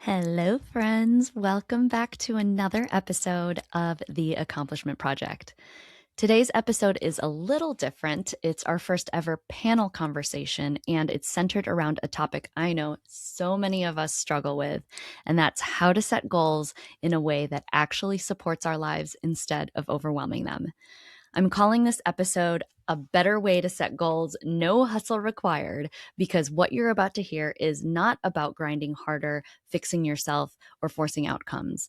Hello, friends. Welcome back to another episode of The Accomplishment Project. Today's episode is a little different. It's our first ever panel conversation, and it's centered around a topic I know so many of us struggle with, and that's how to set goals in a way that actually supports our lives instead of overwhelming them. I'm calling this episode A Better Way to Set Goals, No Hustle Required, because what you're about to hear is not about grinding harder, fixing yourself, or forcing outcomes.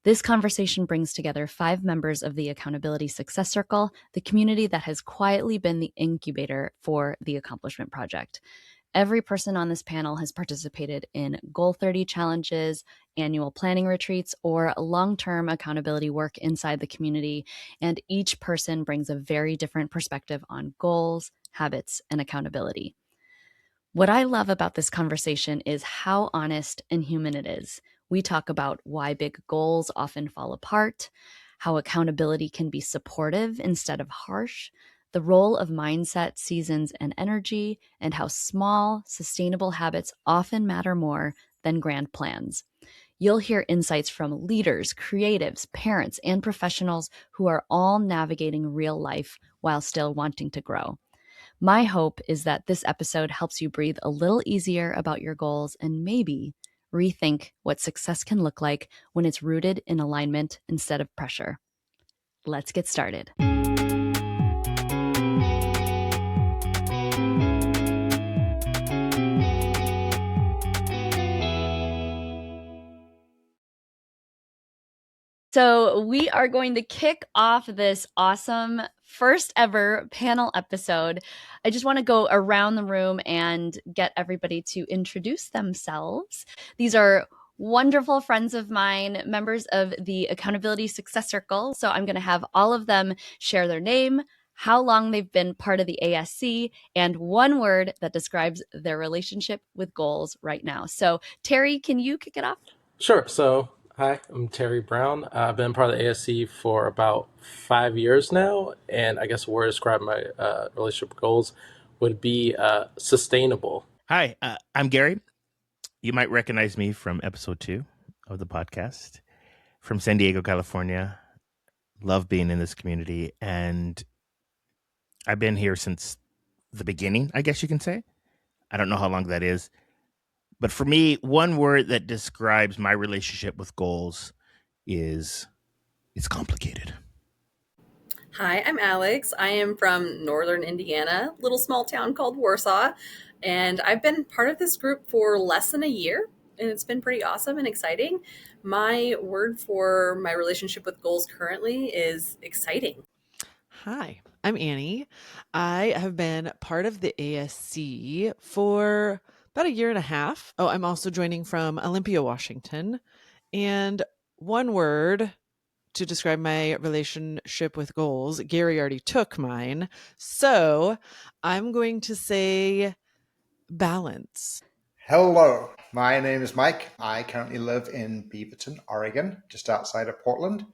This conversation brings together 5 members of the Accountability Success Circle, the community that has quietly been the incubator for the Accomplishment Project. Every person on this panel has participated in Goal 30 challenges, annual planning retreats, or long-term accountability work inside the community, and each person brings a very different perspective on goals, habits, and accountability. What I love about this conversation is how honest and human it is. We talk about why big goals often fall apart, how accountability can be supportive instead of harsh, the role of mindset, seasons, and energy, and how small, sustainable habits often matter more than grand plans. You'll hear insights from leaders, creatives, parents, and professionals who are all navigating real life while still wanting to grow. My hope is that this episode helps you breathe a little easier about your goals and maybe rethink what success can look like when it's rooted in alignment instead of pressure. Let's get started. So we are going to kick off this awesome first ever panel episode. I just want to go around the room and get everybody to introduce themselves. These are wonderful friends of mine, members of the Accountability Success Circle. So I'm going to have all of them share their name, how long they've been part of the ASC, and one word that describes their relationship with goals right now. So Terry, can you kick it off? Sure. So, hi, I'm Terry Brown. I've been part of the ASC for about 5 years now, and I guess a word to describe my relationship goals would be sustainable. Hi, I'm Gary. You might recognize me from episode 2 of the podcast from San Diego, California. Love being in this community, and I've been here since the beginning, I guess you can say. I don't know how long that is. But for me, one word that describes my relationship with goals is it's complicated. Hi, I'm Alex. I am from northern Indiana, little small town called Warsaw, and I've been part of this group for less than a year, and it's been pretty awesome and exciting. My word for my relationship with goals currently is exciting. Hi, I'm Annie. I have been part of the ASC for about a year and a half. Oh, I'm also joining from Olympia, Washington. And one word to describe my relationship with goals, Gary already took mine. So I'm going to say balance. Hello, my name is Mike. I currently live in Beaverton, Oregon, just outside of Portland.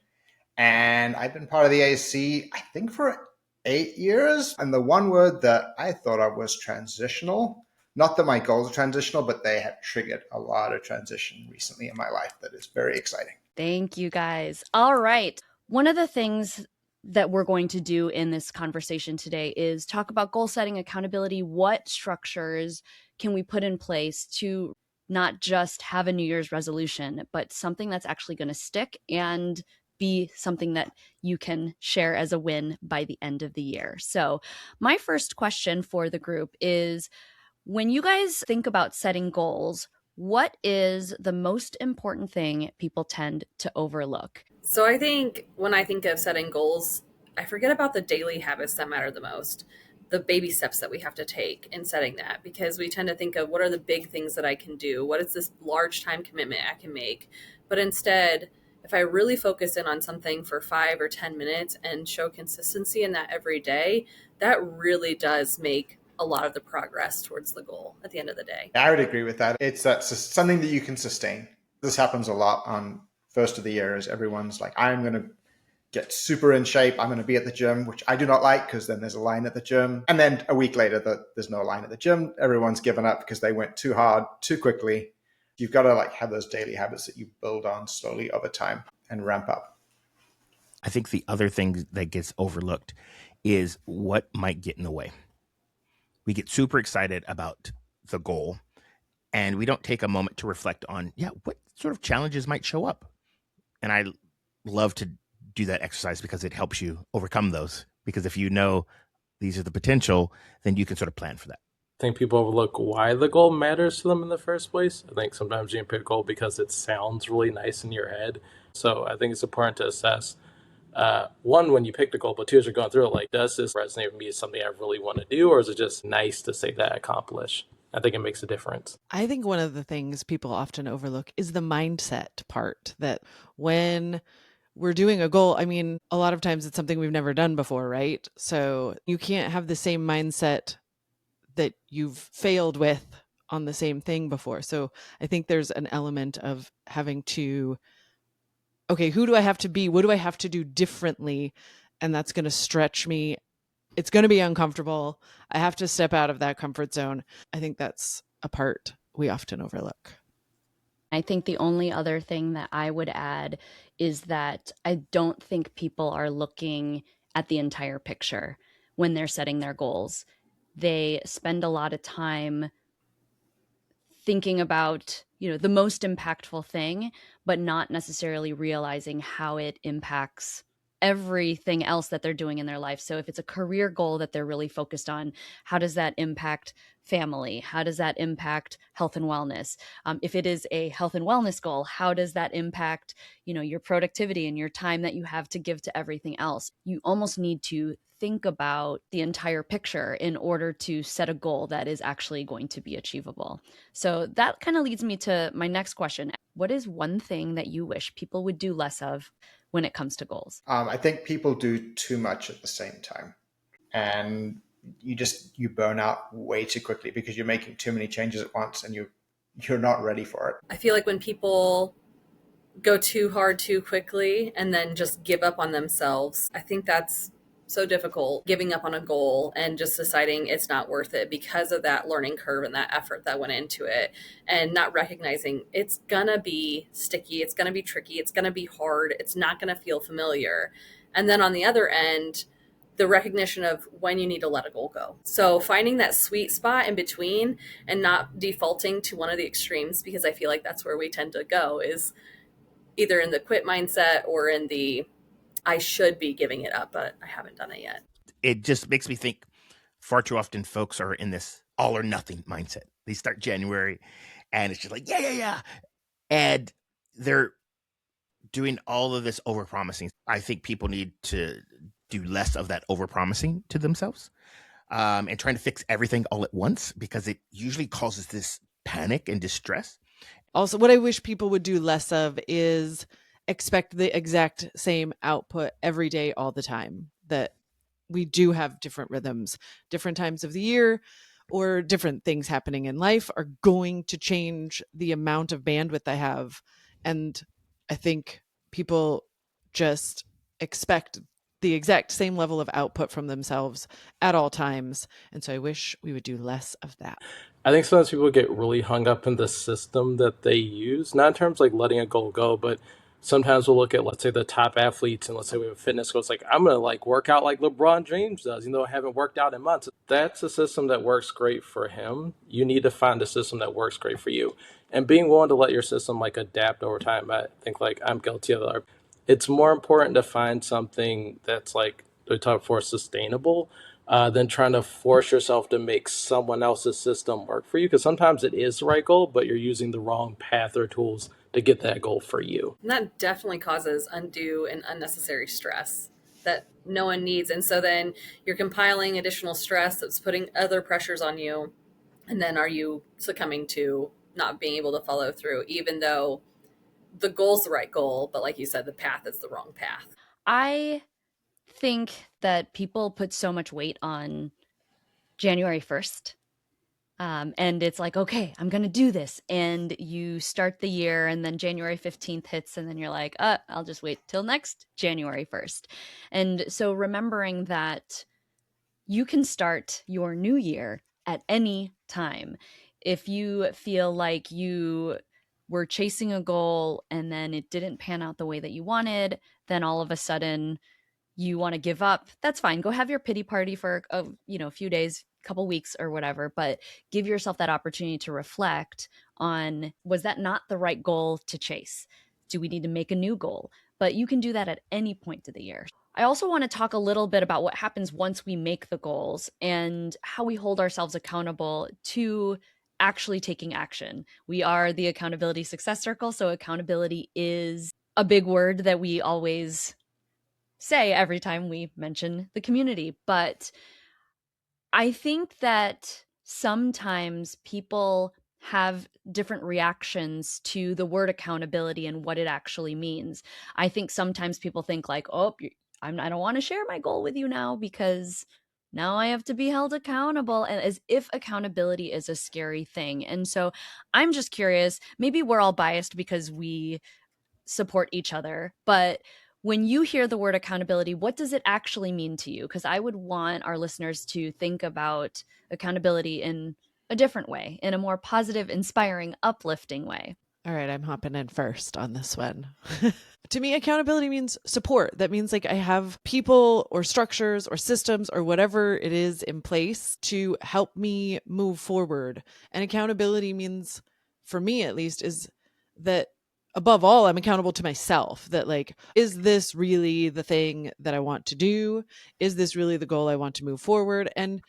And I've been part of the AC, I think, for 8 years. And the one word that I thought of was transitional. Not that my goals are transitional, but they have triggered a lot of transition recently in my life that is very exciting. Thank you, guys. All right. One of the things that we're going to do in this conversation today is talk about goal setting, accountability. What structures can we put in place to not just have a New Year's resolution, but something that's actually going to stick and be something that you can share as a win by the end of the year. So my first question for the group is, when you guys think about setting goals, what is the most important thing people tend to overlook? So I think when I think of setting goals, I forget about the daily habits that matter the most, the baby steps that we have to take in setting that, because we tend to think of what are the big things that I can do? What is this large time commitment I can make? But instead, if I really focus in on something for 5 or 10 minutes and show consistency in that every day, that really does make a lot of the progress towards the goal at the end of the day. I would agree with that. It's something that you can sustain. This happens a lot on first of the year as everyone's like, I'm going to get super in shape. I'm going to be at the gym, which I do not like because then there's a line at the gym. And then a week later, there's no line at the gym. Everyone's given up because they went too hard, too quickly. You've got to like have those daily habits that you build on slowly over time and ramp up. I think the other thing that gets overlooked is what might get in the way. We get super excited about the goal, and we don't take a moment to reflect on, what sort of challenges might show up. And I love to do that exercise because it helps you overcome those. Because if you know these are the potential, then you can sort of plan for that. I think people overlook why the goal matters to them in the first place. I think sometimes you pick a goal because it sounds really nice in your head. So I think it's important to assess, one, when you pick the goal, but two, as you're going through it, like, does this resonate with me as something I really want to do, or is it just nice to say that I accomplish? I think it makes a difference. I think one of the things people often overlook is the mindset part, that when we're doing a goal, I mean, a lot of times it's something we've never done before, right? So you can't have the same mindset that you've failed with on the same thing before. So I think there's an element of having to, okay, who do I have to be? What do I have to do differently? And that's going to stretch me. It's going to be uncomfortable. I have to step out of that comfort zone. I think that's a part we often overlook. I think the only other thing that I would add is that I don't think people are looking at the entire picture when they're setting their goals. They spend a lot of time thinking about, the most impactful thing, but not necessarily realizing how it impacts everything else that they're doing in their life. So if it's a career goal that they're really focused on, how does that impact family? How does that impact health and wellness? If it is a health and wellness goal, how does that impact, your productivity and your time that you have to give to everything else? You almost need to think about the entire picture in order to set a goal that is actually going to be achievable. So that kind of leads me to my next question. What is one thing that you wish people would do less of when it comes to goals? I think people do too much at the same time, and you burn out way too quickly because you're making too many changes at once, and you're not ready for it. I feel like when people go too hard too quickly and then just give up on themselves, I think that's so difficult, giving up on a goal and just deciding it's not worth it because of that learning curve and that effort that went into it, and not recognizing it's gonna be sticky, it's gonna be tricky, it's gonna be hard, it's not gonna feel familiar. And then on the other end, the recognition of when you need to let a goal go. So finding that sweet spot in between and not defaulting to one of the extremes, because I feel like that's where we tend to go, is either in the quit mindset or in the I should be giving it up, but I haven't done it yet. It just makes me think far too often folks are in this all or nothing mindset. They start January and it's just like, yeah. And they're doing all of this overpromising. I think people need to do less of that overpromising to themselves, and trying to fix everything all at once, because it usually causes this panic and distress. Also, what I wish people would do less of is expect the exact same output every day, all the time. That we do have different rhythms, different times of the year, or different things happening in life are going to change the amount of bandwidth I have. And I think people just expect the exact same level of output from themselves at all times. And so I wish we would do less of that. I think sometimes people get really hung up in the system that they use, not in terms of like letting a goal go, but sometimes we'll look at, let's say, the top athletes, and let's say we have a fitness goal. It's like, I'm going to like work out like LeBron James does, even though I haven't worked out in months. That's a system that works great for him. You need to find a system that works great for you. And being willing to let your system like adapt over time. I think like I'm guilty of that. It's more important to find something that's like, we talk for sustainable, than trying to force yourself to make someone else's system work for you. Because sometimes it is the right goal, but you're using the wrong path or tools to get that goal for you. And that definitely causes undue and unnecessary stress that no one needs. And so then you're compiling additional stress that's putting other pressures on you. And then are you succumbing to not being able to follow through, even though the goal's the right goal, but like you said, the path is the wrong path? I think that people put so much weight on January 1st. And it's like, okay, I'm going to do this. And you start the year, and then January 15th hits, and then you're like, I'll just wait till next January 1st. And so remembering that you can start your new year at any time. If you feel like you were chasing a goal and then it didn't pan out the way that you wanted, then all of a sudden you want to give up, that's fine. Go have your pity party for a few days, couple weeks or whatever, but give yourself that opportunity to reflect on, was that not the right goal to chase? Do we need to make a new goal? But you can do that at any point of the year. I also want to talk a little bit about what happens once we make the goals and how we hold ourselves accountable to actually taking action. We are the accountability success circle, so accountability is a big word that we always say every time we mention the community. But I think that sometimes people have different reactions to the word accountability and what it actually means. I think sometimes people think like, oh, I don't want to share my goal with you now because now I have to be held accountable, and as if accountability is a scary thing. And so I'm just curious, maybe we're all biased because we support each other, but when you hear the word accountability, what does it actually mean to you? Because I would want our listeners to think about accountability in a different way, in a more positive, inspiring, uplifting way. All right, I'm hopping in first on this one. To me, accountability means support. That means like I have people or structures or systems or whatever it is in place to help me move forward. And accountability means, for me at least, is that above all, I'm accountable to myself. That like, is this really the thing that I want to do? Is this really the goal I want to move forward? And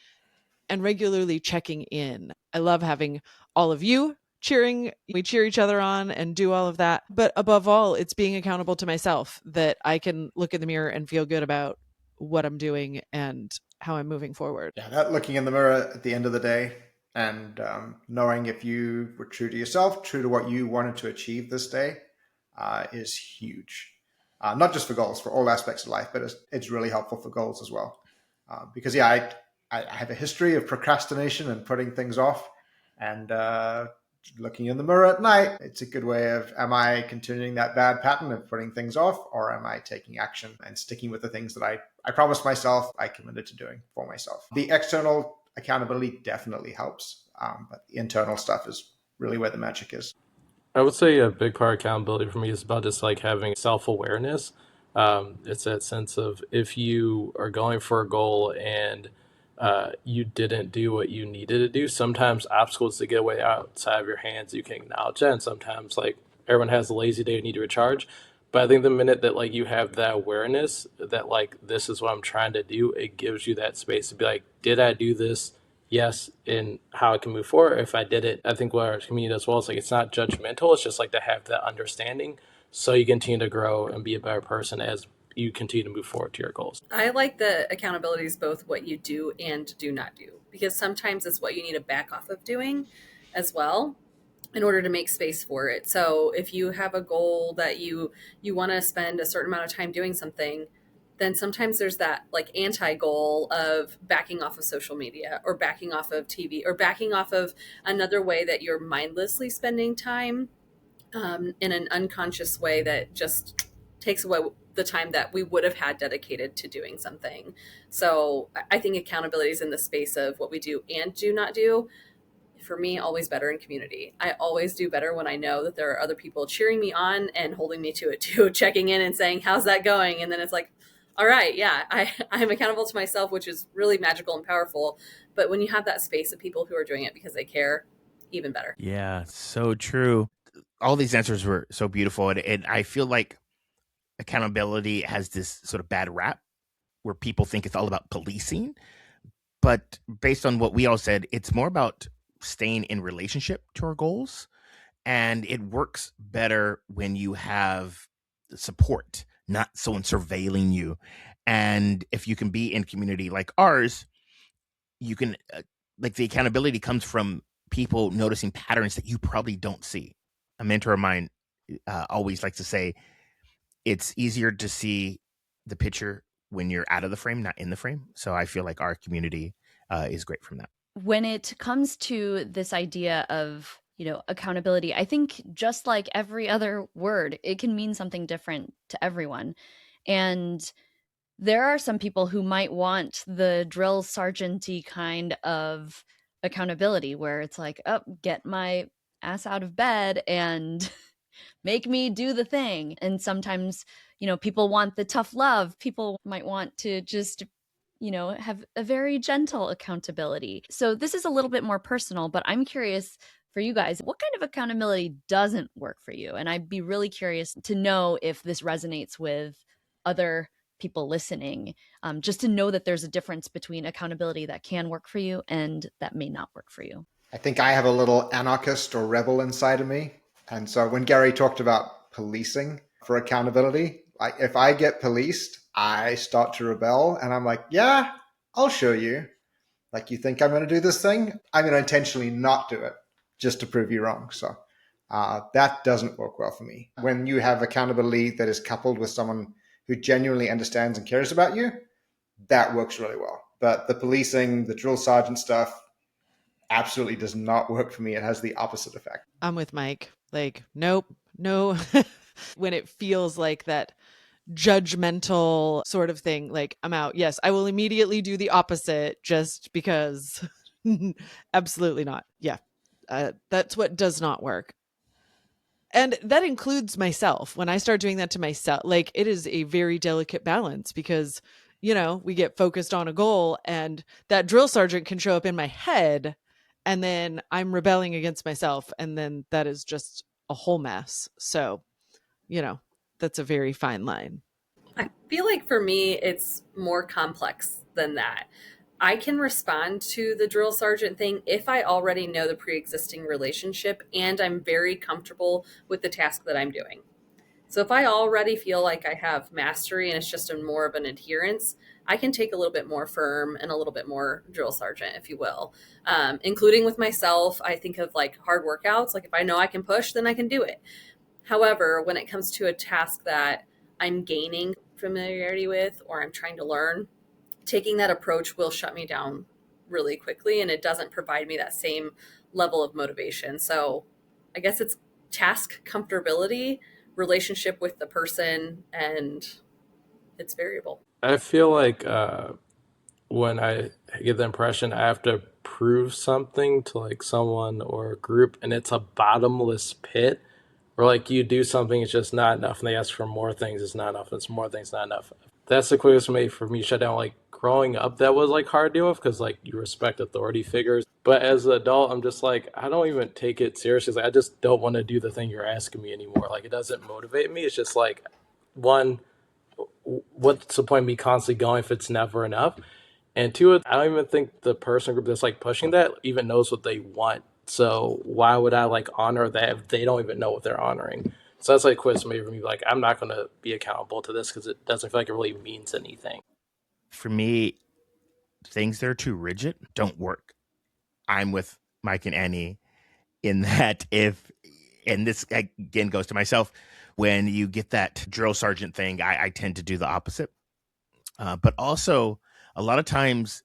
regularly checking in. I love having all of you cheering. We cheer each other on and do all of that. But above all, it's being accountable to myself, that I can look in the mirror and feel good about what I'm doing and how I'm moving forward. Yeah, that looking in the mirror at the end of the day and knowing if you were true to yourself, true to what you wanted to achieve this day is huge. Not just for goals, for all aspects of life, but it's really helpful for goals as well. Because yeah, I have a history of procrastination and putting things off, and looking in the mirror at night, it's a good way of, am I continuing that bad pattern of putting things off, or am I taking action and sticking with the things that I promised myself, I committed to doing for myself? The external accountability definitely helps, but the internal stuff is really where the magic is. I would say a big part of accountability for me is about just like having self-awareness. It's that sense of, if you are going for a goal and you didn't do what you needed to do, sometimes obstacles to get away outside of your hands, you can acknowledge that. And sometimes like everyone has a lazy day and need to recharge. But I think the minute that like you have that awareness that like, this is what I'm trying to do, it gives you that space to be like, did I do this? Yes, in how I can move forward. If I did it, I think what our community does well is like, it's not judgmental. It's just like to have that understanding, so you continue to grow and be a better person as you continue to move forward to your goals. I like the accountability is both what you do and do not do, because sometimes it's what you need to back off of doing as well in order to make space for it. So if you have a goal that you want to spend a certain amount of time doing something, then sometimes there's that like anti-goal of backing off of social media or backing off of TV or backing off of another way that you're mindlessly spending time in an unconscious way that just takes away the time that we would have had dedicated to doing something. So I think accountability is in the space of what we do and do not do. For me, always better in community. I always do better when I know that there are other people cheering me on and holding me to it too, checking in and saying, how's that going? And then it's like, all right, yeah, I'm accountable to myself, which is really magical and powerful. But when you have that space of people who are doing it because they care, even better. Yeah, so true. All these answers were so beautiful. And I feel like accountability has this sort of bad rap where people think it's all about policing. But based on what we all said, it's more about staying in relationship to our goals. And it works better when you have support, not someone surveilling you. And if you can be in community like ours, you can, like, the accountability comes from people noticing patterns that you probably don't see. A mentor of mine always likes to say, it's easier to see the picture when you're out of the frame, not in the frame. So I feel like our community is great from that. When it comes to this idea of, accountability, I think just like every other word, it can mean something different to everyone. And there are some people who might want the drill sergeant-y kind of accountability where it's like, oh, get my ass out of bed and make me do the thing. And sometimes, people want the tough love. People might want to just, have a very gentle accountability. So this is a little bit more personal, but I'm curious for you guys, what kind of accountability doesn't work for you? And I'd be really curious to know if this resonates with other people listening, just to know that there's a difference between accountability that can work for you and that may not work for you. I think I have a little anarchist or rebel inside of me. And so when Gary talked about policing for accountability, if I get policed, I start to rebel and I'm like, yeah, I'll show you. Like, you think I'm going to do this thing? I'm going to intentionally not do it just to prove you wrong. So that doesn't work well for me. When you have accountability that is coupled with someone who genuinely understands and cares about you, that works really well. But the policing, the drill sergeant stuff, absolutely does not work for me. It has the opposite effect. I'm with Mike. Like, nope, no. When it feels like that judgmental sort of thing, like, I'm out. Yes, I will immediately do the opposite just because. Absolutely not. Yeah. That's what does not work. And that includes myself. When I start doing that to myself, like, it is a very delicate balance because, we get focused on a goal and that drill sergeant can show up in my head and then I'm rebelling against myself. And then that is just a whole mess. So, that's a very fine line. I feel like for me, it's more complex than that. I can respond to the drill sergeant thing if I already know the pre-existing relationship and I'm very comfortable with the task that I'm doing. So if I already feel like I have mastery and it's just more of an adherence, I can take a little bit more firm and a little bit more drill sergeant, if you will. Including with myself, I think of like hard workouts. Like if I know I can push, then I can do it. However, when it comes to a task that I'm gaining familiarity with or I'm trying to learn, taking that approach will shut me down really quickly and it doesn't provide me that same level of motivation. So I guess it's task comfortability, relationship with the person, and it's variable. I feel like when I get the impression I have to prove something to like someone or a group and it's a bottomless pit, or like you do something, it's just not enough, and they ask for more things, it's not enough, it's more things, not enough. That's the quickest way for me to shut down. Like growing up, that was like hard to deal with because like you respect authority figures. But as an adult, I'm just like, I don't even take it seriously. Like, I just don't want to do the thing you're asking me anymore. Like it doesn't motivate me. It's just like, one, what's the point of me constantly going if it's never enough? And two, I don't even think the person group that's like pushing that even knows what they want. So why would I like honor that if they don't even know what they're honoring? So that's like quiz me for me. Like I'm not going to be accountable to this because it doesn't feel like it really means anything. For me, things that are too rigid don't work. I'm with Mike and Annie in that and this again goes to myself, when you get that drill sergeant thing, I tend to do the opposite. But also, a lot of times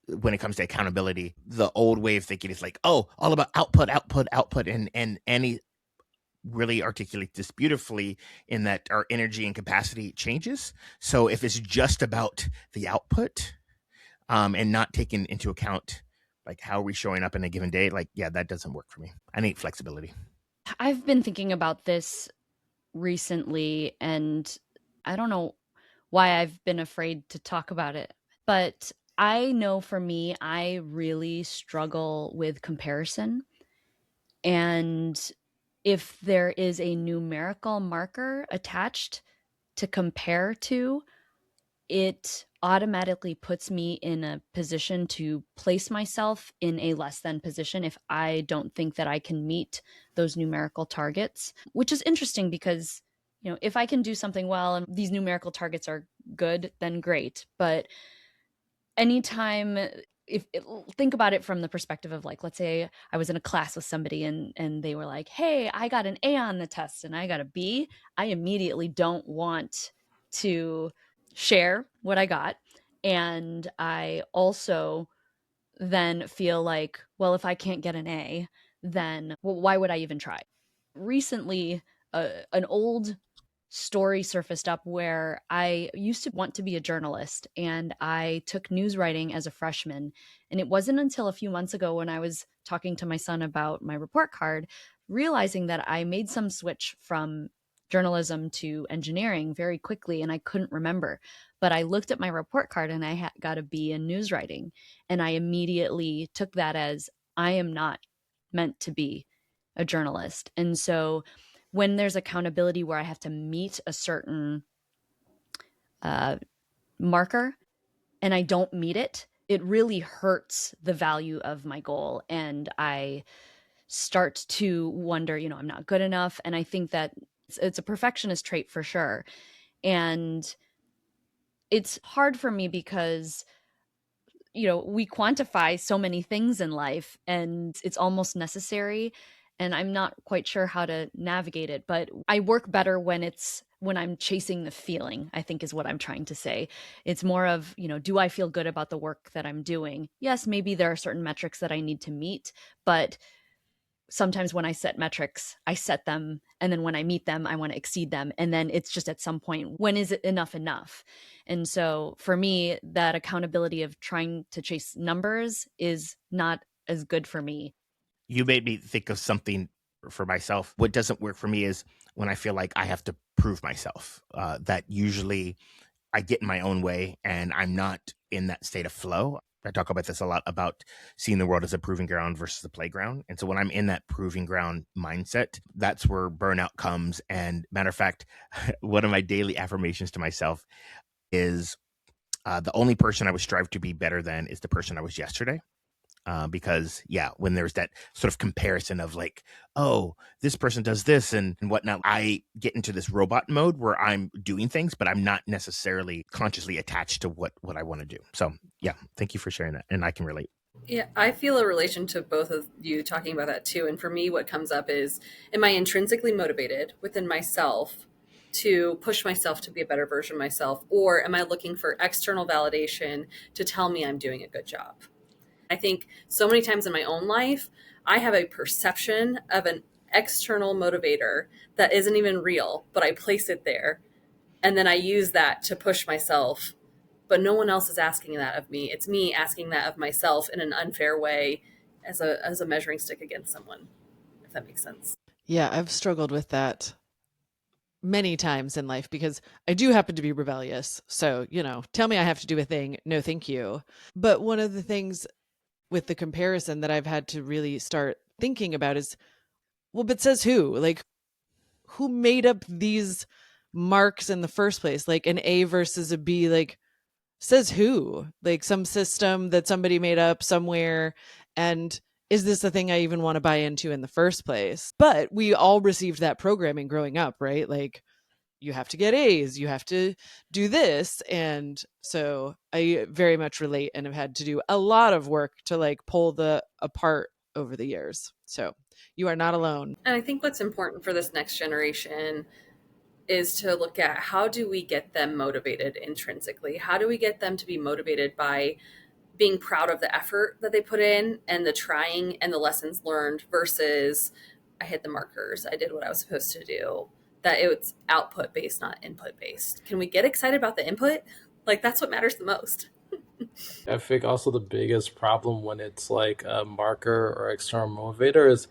when it comes to accountability, the old way of thinking is like, oh, all about output, output, output. And Annie really articulates this beautifully in that our energy and capacity changes. So if it's just about the output and not taking into account like how are we showing up in a given day, like, yeah, that doesn't work for me. I need flexibility. I've been thinking about this recently, and I don't know why I've been afraid to talk about it, but I know for me, I really struggle with comparison. And if there is a numerical marker attached to compare to, it automatically puts me in a position to place myself in a less than position if I don't think that I can meet those numerical targets, which is interesting because, if I can do something well and these numerical targets are good, then great. But anytime, think about it from the perspective of like, let's say I was in a class with somebody and they were like, hey, I got an A on the test and I got a B, I immediately don't want to share what I got. And I also then feel like, well, if I can't get an A, then why would I even try? Recently, an old story surfaced up where I used to want to be a journalist, and I took news writing as a freshman. And it wasn't until a few months ago when I was talking to my son about my report card, realizing that I made some switch from journalism to engineering very quickly and I couldn't remember. But I looked at my report card and I got a B in news writing. And I immediately took that as I am not meant to be a journalist. And so when there's accountability where I have to meet a certain marker and I don't meet it, it really hurts the value of my goal. And I start to wonder, I'm not good enough. And I think that it's a perfectionist trait for sure. And it's hard for me because we quantify so many things in life and it's almost necessary, and I'm not quite sure how to navigate it, but I work better when I'm chasing the feeling, I think is what I'm trying to say. It's more of, do I feel good about the work that I'm doing? Yes, maybe there are certain metrics that I need to meet, but sometimes when I set metrics, I set them, and then when I meet them, I want to exceed them. And then it's just at some point, when is it enough? And so for me, that accountability of trying to chase numbers is not as good for me. You made me think of something for myself. What doesn't work for me is when I feel like I have to prove myself. That usually I get in my own way and I'm not in that state of flow. I talk about this a lot, about seeing the world as a proving ground versus a playground. And so when I'm in that proving ground mindset, that's where burnout comes. And matter of fact, one of my daily affirmations to myself is the only person I would strive to be better than is the person I was yesterday. Because when there's that sort of comparison of like, oh, this person does this and whatnot, I get into this robot mode where I'm doing things, but I'm not necessarily consciously attached to what I want to do. So thank you for sharing that. And I can relate. Yeah, I feel a relation to both of you talking about that too. And for me, what comes up is, am I intrinsically motivated within myself to push myself to be a better version of myself? Or am I looking for external validation to tell me I'm doing a good job? I think so many times in my own life, I have a perception of an external motivator that isn't even real, but I place it there. And then I use that to push myself. But no one else is asking that of me. It's me asking that of myself in an unfair way as a measuring stick against someone, if that makes sense. Yeah, I've struggled with that many times in life because I do happen to be rebellious. So, tell me I have to do a thing. No, thank you. But one of the things with the comparison that I've had to really start thinking about is, well, but says who? Like, who made up these marks in the first place? Like an A versus a B, like, says who? Like some system that somebody made up somewhere. And is this the thing I even want to buy into in the first place? But we all received that programming growing up, right? Like, you have to get A's, you have to do this. And so I very much relate and have had to do a lot of work to like pull the apart over the years. So you are not alone. And I think what's important for this next generation is to look at, how do we get them motivated intrinsically? How do we get them to be motivated by being proud of the effort that they put in and the trying and the lessons learned versus I hit the markers, I did what I was supposed to do? That it's output based, not input based. Can we get excited about the input? Like, that's what matters the most. I think also the biggest problem when it's like a marker or external motivator is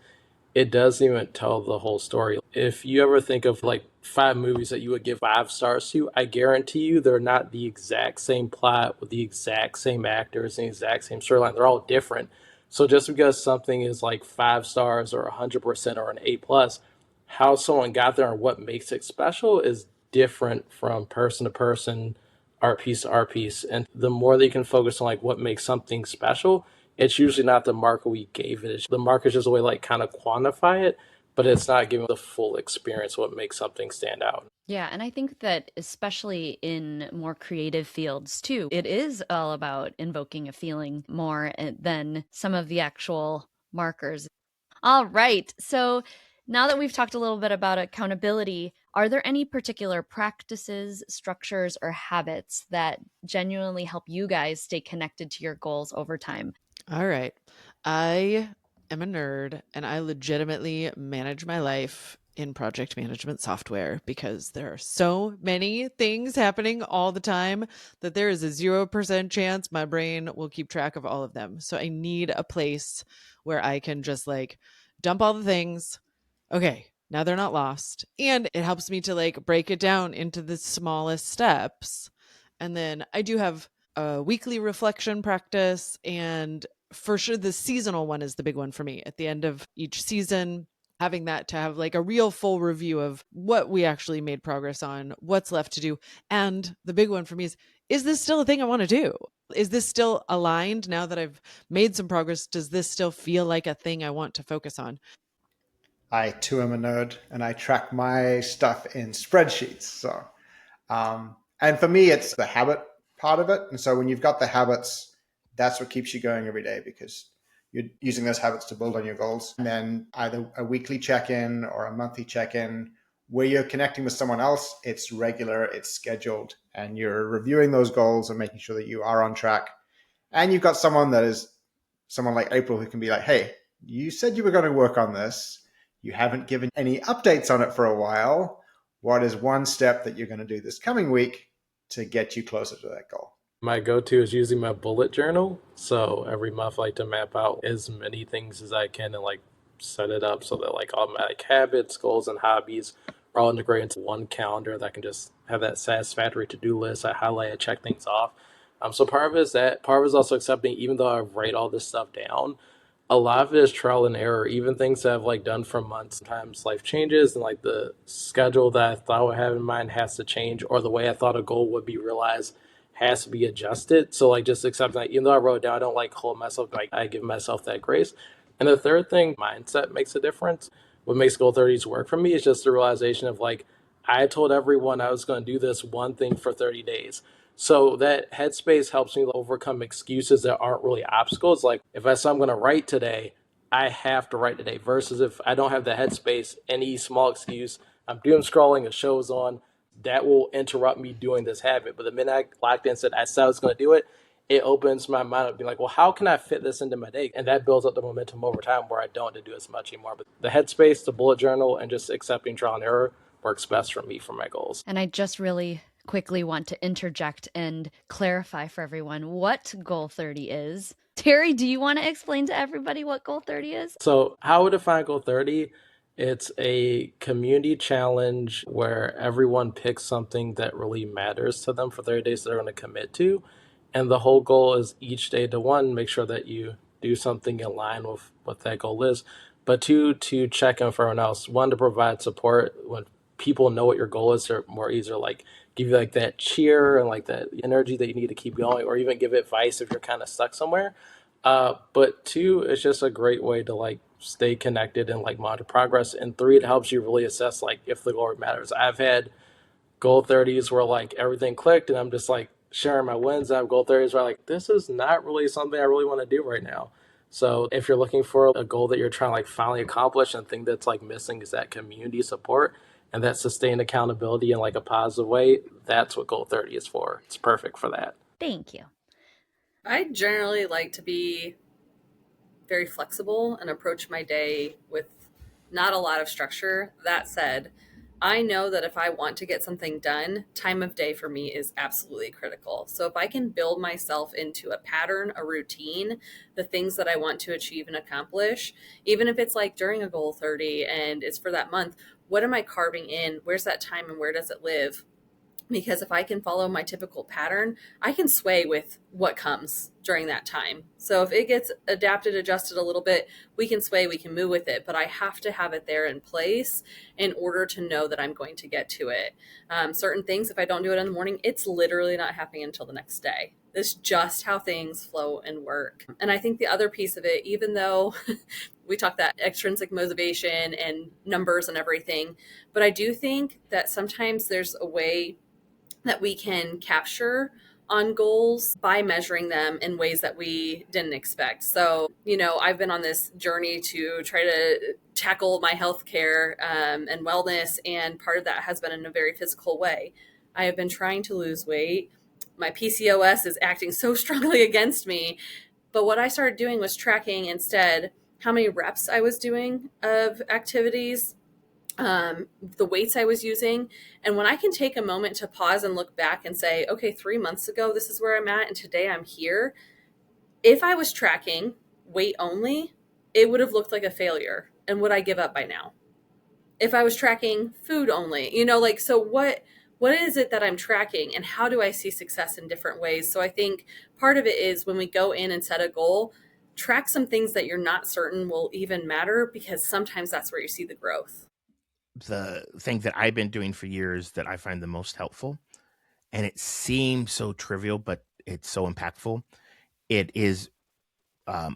it doesn't even tell the whole story. If you ever think of like 5 movies that you would give 5 stars to, I guarantee you they're not the exact same plot with the exact same actors and the exact same storyline. They're all different. So just because something is like 5 stars or 100% or an A+, how someone got there and what makes it special is different from person to person, art piece to art piece. And the more that you can focus on like what makes something special, it's usually not the marker we gave it. The marker is just a way like kind of quantify it, but it's not giving the full experience what makes something stand out. Yeah, and I think that especially in more creative fields too, it is all about invoking a feeling more than some of the actual markers. All right. So now that we've talked a little bit about accountability, are there any particular practices, structures, or habits that genuinely help you guys stay connected to your goals over time? All right. I am a nerd and I legitimately manage my life in project management software because there are so many things happening all the time that there is a 0% chance my brain will keep track of all of them. So I need a place where I can just like dump all the things. Okay, now they're not lost. And it helps me to like break it down into the smallest steps. And then I do have a weekly reflection practice, and for sure the seasonal one is the big one for me. At the end of each season, having that to have like a real full review of what we actually made progress on, what's left to do. And the big one for me is this still a thing I want to do? Is this still aligned now that I've made some progress? Does this still feel like a thing I want to focus on? I too am a nerd, and I track my stuff in spreadsheets. And for me, it's the habit part of it. And so when you've got the habits, that's what keeps you going every day, because you're using those habits to build on your goals. And then either a weekly check-in or a monthly check-in where you're connecting with someone else. It's regular, it's scheduled, and you're reviewing those goals and making sure that you are on track. And you've got someone like April who can be like, hey, you said you were going to work on this. You haven't given any updates on it for a while. What is one step that you're going to do this coming week to get you closer to that goal? My go-to is using my bullet journal. So every month I like to map out as many things as I can and like set it up so that like all my like habits, goals, and hobbies are all integrated into one calendar that I can just have that satisfactory to-do list. I highlight, I check things off. So part of it is that. Part of it is also accepting, even though I write all this stuff down, a lot of it is trial and error. Even things that I've like done for months. Sometimes life changes and like the schedule that I thought I would have in mind has to change, or the way I thought a goal would be realized has to be adjusted. So like just accepting that, even though I wrote it down, I don't like hold myself, like I give myself that grace. And the third thing, mindset makes a difference. What makes Goal 30s work for me is just the realization of like, I told everyone I was going to do this one thing for 30 days. So that headspace helps me overcome excuses that aren't really obstacles. Like if I say I'm going to write today, I have to write today. Versus if I don't have the headspace, any small excuse, I'm doing scrolling, a show's on, that will interrupt me doing this habit. But the minute I locked in and said I said I was going to do it, it opens my mind up being like, well, how can I fit this into my day? And that builds up the momentum over time where I don't have to do as much anymore. But the headspace, the bullet journal, and just accepting trial and error works best for me for my goals. And I just really quickly want to interject and clarify for everyone what Goal 30 is. Terry, do you want to explain to everybody what Goal 30 is? So how we define Goal 30, it's a community challenge where everyone picks something that really matters to them for 30 days they're going to commit to. And the whole goal is each day to one, make sure that you do something in line with what that goal is. But two, to check in for everyone else. One, to provide support. When people know what your goal is, they're more easier like give you like that cheer and like that energy that you need to keep going, or even give advice if you're kind of stuck somewhere. But two, it's just a great way to like stay connected and like monitor progress. And three, it helps you really assess like if the goal matters. I've had Goal 30s where like everything clicked and I'm just like sharing my wins. I have Goal 30s where like this is not really something I really want to do right now. So if you're looking for a goal that you're trying to like finally accomplish, and the thing that's like missing is that community support and that sustained accountability in like a positive way, that's what Goal 30 is for. It's perfect for that. Thank you. I generally like to be very flexible and approach my day with not a lot of structure. That said, I know that if I want to get something done, time of day for me is absolutely critical. So if I can build myself into a pattern, a routine, the things that I want to achieve and accomplish, even if it's like during a Goal 30 and it's for that month, what am I carving in? Where's that time and where does it live? Because if I can follow my typical pattern, I can sway with what comes during that time. So if it gets adapted, adjusted a little bit, we can sway, we can move with it, but I have to have it there in place in order to know that I'm going to get to it. Certain things, if I don't do it in the morning, it's literally not happening until the next day. It's just how things flow and work. And I think the other piece of it, even though we talk that extrinsic motivation and numbers and everything, but I do think that sometimes there's a way that we can capture on goals by measuring them in ways that we didn't expect. So, I've been on this journey to try to tackle my healthcare and wellness, and part of that has been in a very physical way. I have been trying to lose weight. My PCOS is acting so strongly against me. But what I started doing was tracking instead how many reps I was doing of activities the weights I was using. And when I can take a moment to pause and look back and say, okay, 3 months ago, this is where I'm at, and today I'm here. If I was tracking weight only, it would have looked like a failure. And would I give up by now? If I was tracking food only, like, so what is it that I'm tracking, and how do I see success in different ways? So I think part of it is when we go in and set a goal, track some things that you're not certain will even matter, because sometimes that's where you see the growth. The thing that I've been doing for years that I find the most helpful, and it seems so trivial, but it's so impactful, it is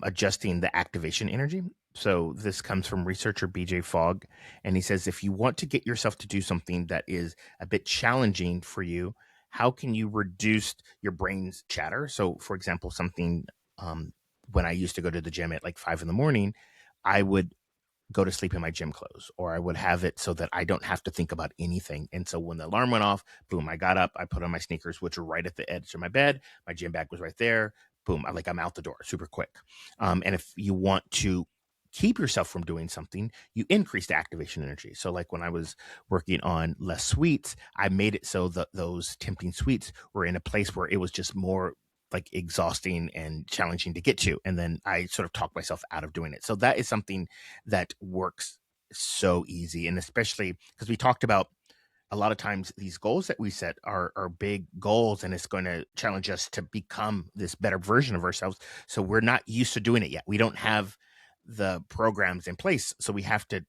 adjusting the activation energy. So this comes from researcher BJ Fogg, and he says if you want to get yourself to do something that is a bit challenging for you, how can you reduce your brain's chatter? So, for example, something when I used to go to the gym at like 5 a.m, I would go to sleep in my gym clothes, or I would have it so that I don't have to think about anything. And so when the alarm went off, boom, I got up, I put on my sneakers, which were right at the edge of my bed. My gym bag was right there. Boom, I'm out the door super quick. And if you want to keep yourself from doing something, you increase the activation energy. So like when I was working on less sweets, I made it so that those tempting sweets were in a place where it was just more like exhausting and challenging to get to. And then I sort of talked myself out of doing it. So that is something that works so easy. And especially because we talked about a lot of times these goals that we set are big goals, and it's going to challenge us to become this better version of ourselves. So we're not used to doing it yet. We don't have the programs in place. So we have to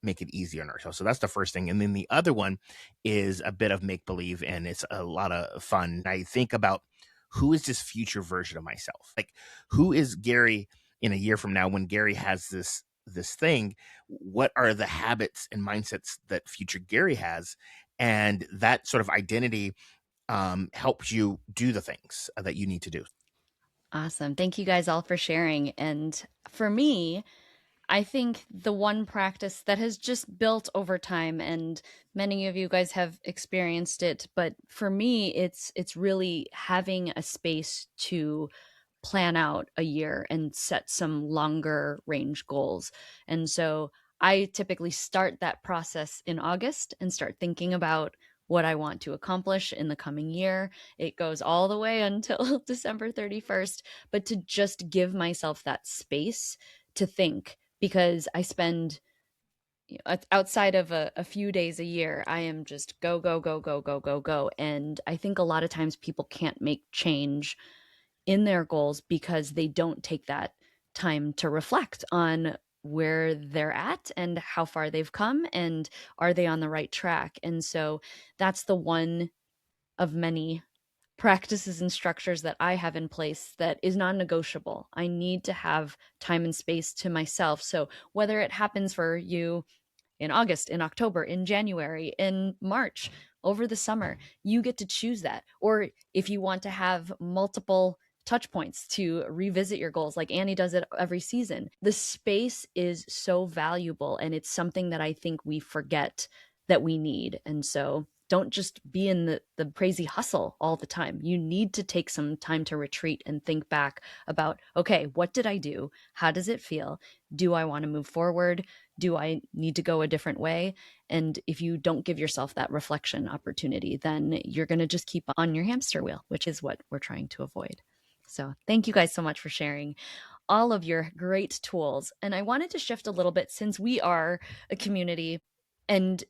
make it easier on ourselves. So that's the first thing. And then the other one is a bit of make believe, and it's a lot of fun. I think about who is this future version of myself? Like, who is Gary in a year from now when Gary has this thing? What are the habits and mindsets that future Gary has? And that sort of identity helps you do the things that you need to do. Awesome. Thank you guys all for sharing. And for me, I think the one practice that has just built over time, and many of you guys have experienced it, but for me, it's really having a space to plan out a year and set some longer range goals. And so I typically start that process in August and start thinking about what I want to accomplish in the coming year. It goes all the way until December 31st, but to just give myself that space to think, because I spend outside of a few days a year, I am just go, go, go, go, go, go, go. And I think a lot of times people can't make change in their goals because they don't take that time to reflect on where they're at and how far they've come, and are they on the right track. And so that's the one of many practices and structures that I have in place that is non-negotiable. I need to have time and space to myself. So whether it happens for you in August, in October, in January, in March, over the summer, you get to choose that. Or if you want to have multiple touch points to revisit your goals, like Annie does it every season, the space is so valuable. And it's something that I think we forget that we need. And so don't just be in the crazy hustle all the time. You need to take some time to retreat and think back about, okay, what did I do? How does it feel? Do I want to move forward? Do I need to go a different way? And if you don't give yourself that reflection opportunity, then you're going to just keep on your hamster wheel, which is what we're trying to avoid. So thank you guys so much for sharing all of your great tools. And I wanted to shift a little bit, since we are a community and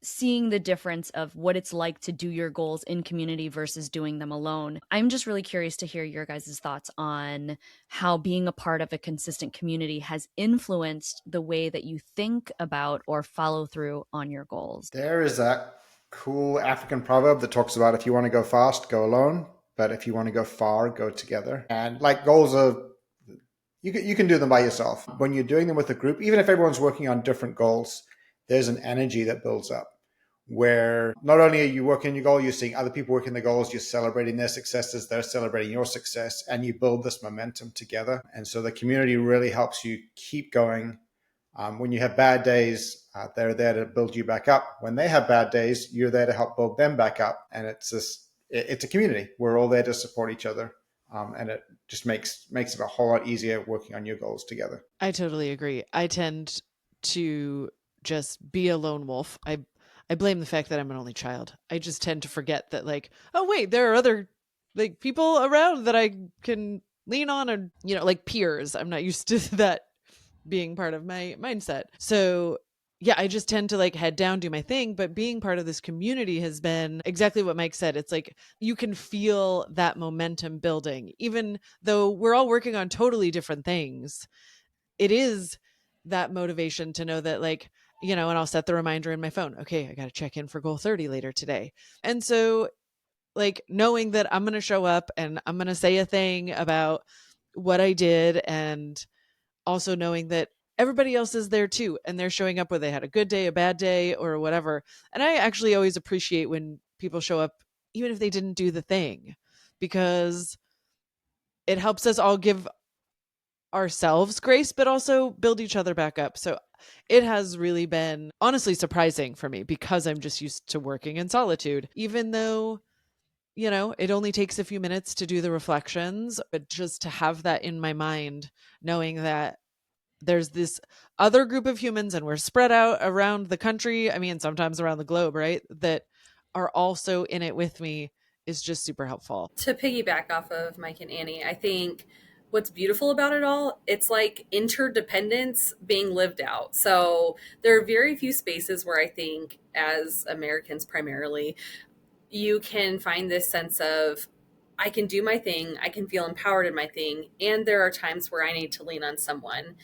seeing the difference of what it's like to do your goals in community versus doing them alone. I'm just really curious to hear your guys' thoughts on how being a part of a consistent community has influenced the way that you think about or follow through on your goals. There is that cool African proverb that talks about if you want to go fast, go alone, but if you want to go far, go together. And like goals are, you can do them by yourself. When you're doing them with a group, even if everyone's working on different goals, there's an energy that builds up where not only are you working your goal, you're seeing other people working the goals, you're celebrating their successes, they're celebrating your success, and you build this momentum together. And so the community really helps you keep going. When you have bad days, they're there to build you back up. When they have bad days, you're there to help build them back up. And it's a community. We're all there to support each other. And it just makes it a whole lot easier working on your goals together. I totally agree. I tend to just be a lone wolf. I blame the fact that I'm an only child. I just tend to forget that, like, oh wait, there are other like people around that I can lean on, and like peers. I'm not used to that being part of my mindset. So yeah, I just tend to like head down, do my thing. But being part of this community has been exactly what Mike said. It's like you can feel that momentum building, even though we're all working on totally different things. It is that motivation to know that, like, and I'll set the reminder in my phone. Okay, I got to check in for goal 30 later today. And so, like, knowing that I'm going to show up and I'm going to say a thing about what I did, and also knowing that everybody else is there too, and they're showing up whether they had a good day, a bad day, or whatever. And I actually always appreciate when people show up even if they didn't do the thing, because it helps us all give ourselves grace, but also build each other back up. So it has really been honestly surprising for me, because I'm just used to working in solitude, even though it only takes a few minutes to do the reflections. But just to have that in my mind, knowing that there's this other group of humans, and we're spread out around the country, I mean, sometimes around the globe, right, that are also in it with me, is just super helpful. To piggyback off of Mike and Annie, I think what's beautiful about it all, it's like interdependence being lived out. So there are very few spaces where I think, as Americans primarily, you can find this sense of, I can do my thing, I can feel empowered in my thing, and there are times where I need to lean on someone.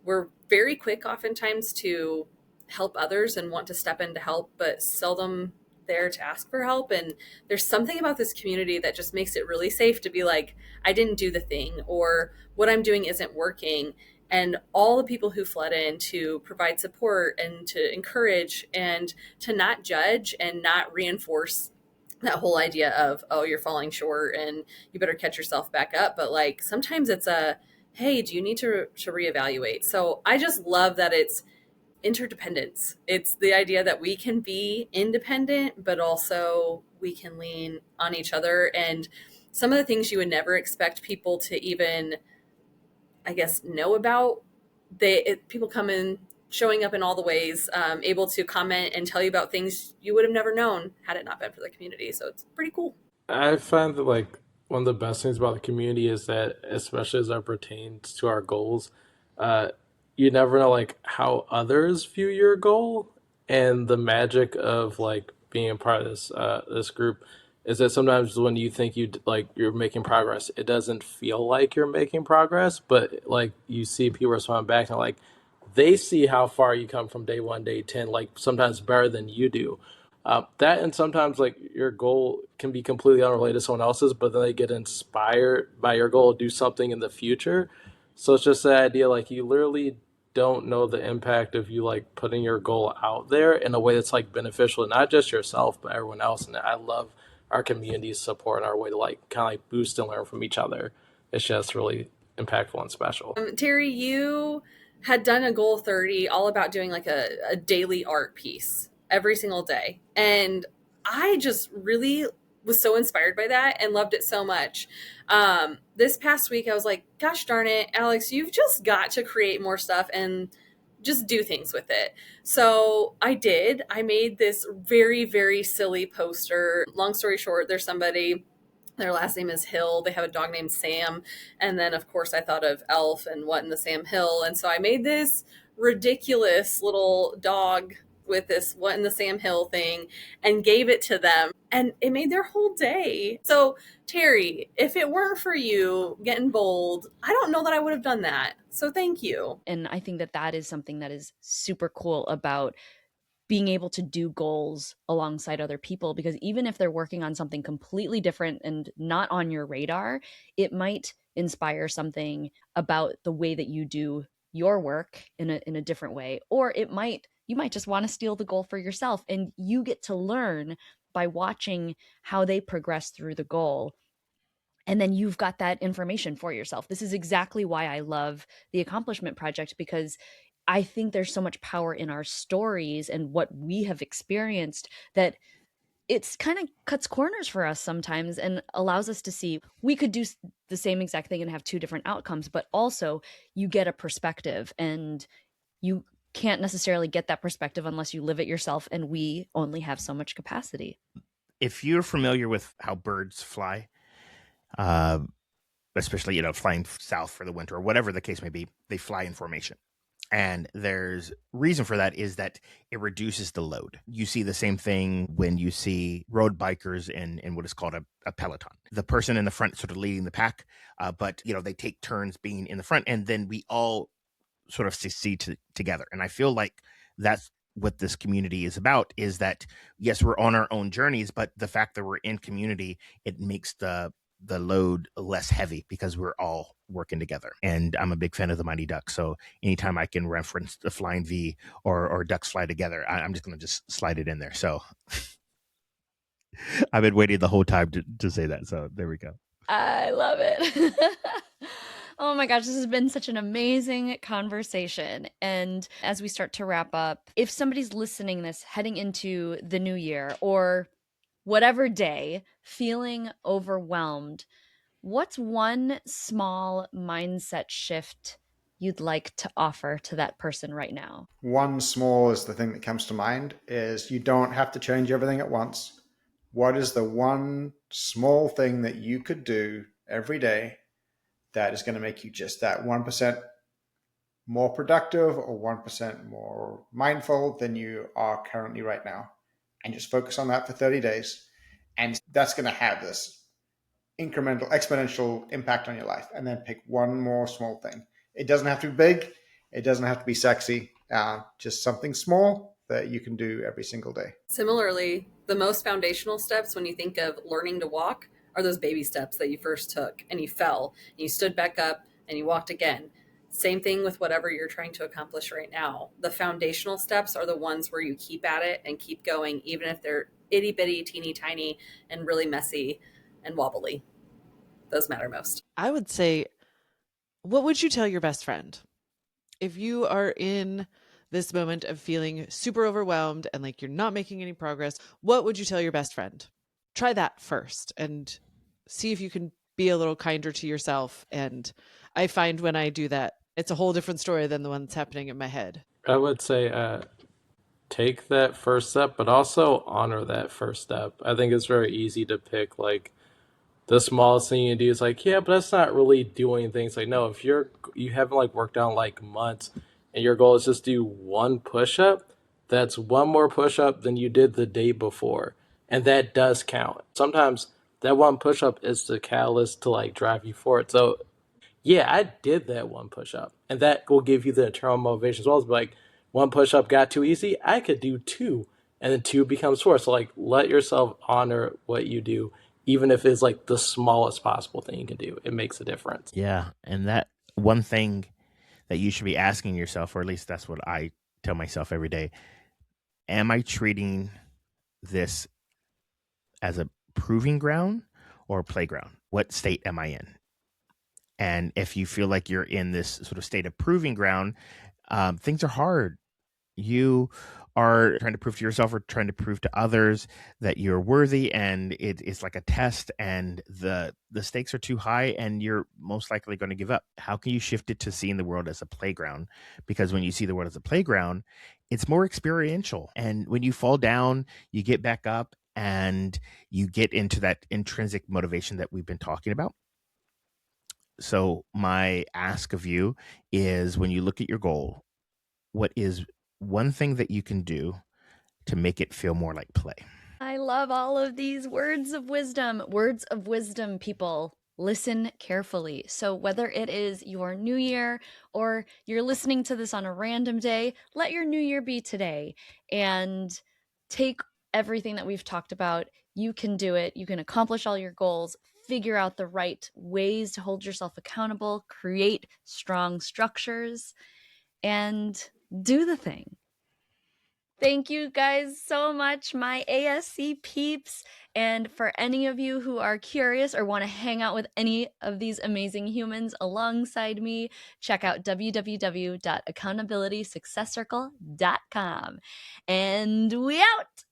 We're very quick oftentimes to help others and want to step in to help, but seldom there to ask for help. And there's something about this community that just makes it really safe to be like, I didn't do the thing, or what I'm doing isn't working. And all the people who flood in to provide support and to encourage and to not judge and not reinforce that whole idea of, oh, you're falling short and you better catch yourself back up. But like, sometimes it's a, hey, do you need to reevaluate? So I just love that it's interdependence. It's the idea that we can be independent, but also we can lean on each other. And some of the things you would never expect people to even, I guess, know about, people come in showing up in all the ways, able to comment and tell you about things you would have never known had it not been for the community. So it's pretty cool. I find that like one of the best things about the community is that, especially as it pertains to our goals, uh, you never know like how others view your goal, and the magic of like being a part of this group is that sometimes when you think like you're making progress, it doesn't feel like you're making progress, but like you see people respond back and like they see how far you come from day one, day 10, like sometimes better than you do. That, and sometimes like your goal can be completely unrelated to someone else's, but then they get inspired by your goal to do something in the future. So it's just the idea like you literally don't know the impact of you like putting your goal out there in a way that's like beneficial to not just yourself but everyone else. And I love our community's support and our way to like kind of like boost and learn from each other. It's just really impactful and special. Terry, you had done a goal 30 all about doing like a daily art piece every single day. And I just really was so inspired by that and loved it so much. This past week, I was like, gosh darn it, Alex, you've just got to create more stuff and just do things with it. So I did. I made this very, very silly poster. Long story short, there's somebody, their last name is Hill. They have a dog named Sam. And then, of course, I thought of Elf and What in the Sam Hill. And so I made this ridiculous little dog with this What in the Sam Hill thing and gave it to them. And it made their whole day. So, Terry, if it weren't for you getting bold, I don't know that I would have done that. So thank you. And I think that that is something that is super cool about being able to do goals alongside other people, because even if they're working on something completely different and not on your radar, it might inspire something about the way that you do your work in a different way. Or you might just want to steal the goal for yourself, and you get to learn by watching how they progress through the goal. And then you've got that information for yourself. This is exactly why I love the Accomplishment Project, because I think there's so much power in our stories and what we have experienced that it's kind of cuts corners for us sometimes and allows us to see we could do the same exact thing and have two different outcomes, but also you get a perspective and you can't necessarily get that perspective unless you live it yourself, and we only have so much capacity. If you're familiar with how birds fly, especially, flying south for the winter or whatever the case may be, they fly in formation. And there's reason for that is that it reduces the load. You see the same thing when you see road bikers in what is called a peloton. The person in the front sort of leading the pack, but they take turns being in the front, and then we all sort of succeed together. And I feel like that's what this community is about, is that, yes, we're on our own journeys, but the fact that we're in community, it makes the load less heavy because we're all working together. And I'm a big fan of the Mighty Ducks. So anytime I can reference the Flying V or Ducks Fly Together, I'm just going to just slide it in there. So I've been waiting the whole time to say that. So there we go. I love it. Oh my gosh, this has been such an amazing conversation. And as we start to wrap up, if somebody's listening this heading into the new year or whatever day, feeling overwhelmed, what's one small mindset shift you'd like to offer to that person right now? One small is the thing that comes to mind is you don't have to change everything at once. What is the one small thing that you could do every day that is going to make you just that 1% more productive or 1% more mindful than you are currently right now? And just focus on that for 30 days. And that's going to have this incremental, exponential impact on your life. And then pick one more small thing. It doesn't have to be big. It doesn't have to be sexy. Just something small that you can do every single day. Similarly, the most foundational steps when you think of learning to walk are those baby steps that you first took and you fell and you stood back up and you walked again. Same thing with whatever you're trying to accomplish right now. The foundational steps are the ones where you keep at it and keep going, even if they're itty bitty, teeny tiny, and really messy and wobbly. Those matter most. I would say, what would you tell your best friend? If you are in this moment of feeling super overwhelmed and like you're not making any progress, what would you tell your best friend? Try that first and see if you can be a little kinder to yourself. And I find when I do that, it's a whole different story than the one that's happening in my head. I would say take that first step, but also honor that first step. I think it's very easy to pick like the smallest thing you do is like, yeah, but that's not really doing things. Like, no, if you haven't like worked out like months and your goal is just do one push up, that's one more push up than you did the day before. And that does count. Sometimes that one push up is the catalyst to like drive you forward. So yeah, I did that one push up. And that will give you the internal motivation as well as like one push up got too easy. I could do two. And then two becomes four. So like let yourself honor what you do, even if it's like the smallest possible thing you can do. It makes a difference. Yeah. And that one thing that you should be asking yourself, or at least that's what I tell myself every day, am I treating this as a proving ground or a playground? What state am I in? And if you feel like you're in this sort of state of proving ground, things are hard. You are trying to prove to yourself or trying to prove to others that you're worthy, and it's like a test, and the stakes are too high, and you're most likely going to give up. How can you shift it to seeing the world as a playground? Because when you see the world as a playground, it's more experiential. And when you fall down, you get back up and you get into that intrinsic motivation that we've been talking about. So my ask of you is, when you look at your goal, what is one thing that you can do to make it feel more like play? I love all of these words of wisdom. Words of wisdom, people. Listen carefully. So whether it is your new year or you're listening to this on a random day, let your new year be today and take everything that we've talked about. You can do it. You can accomplish all your goals. Figure out the right ways to hold yourself accountable, create strong structures, and do the thing. Thank you guys so much, my ASC peeps. And for any of you who are curious or want to hang out with any of these amazing humans alongside me, check out www.accountabilitysuccesscircle.com. And we out.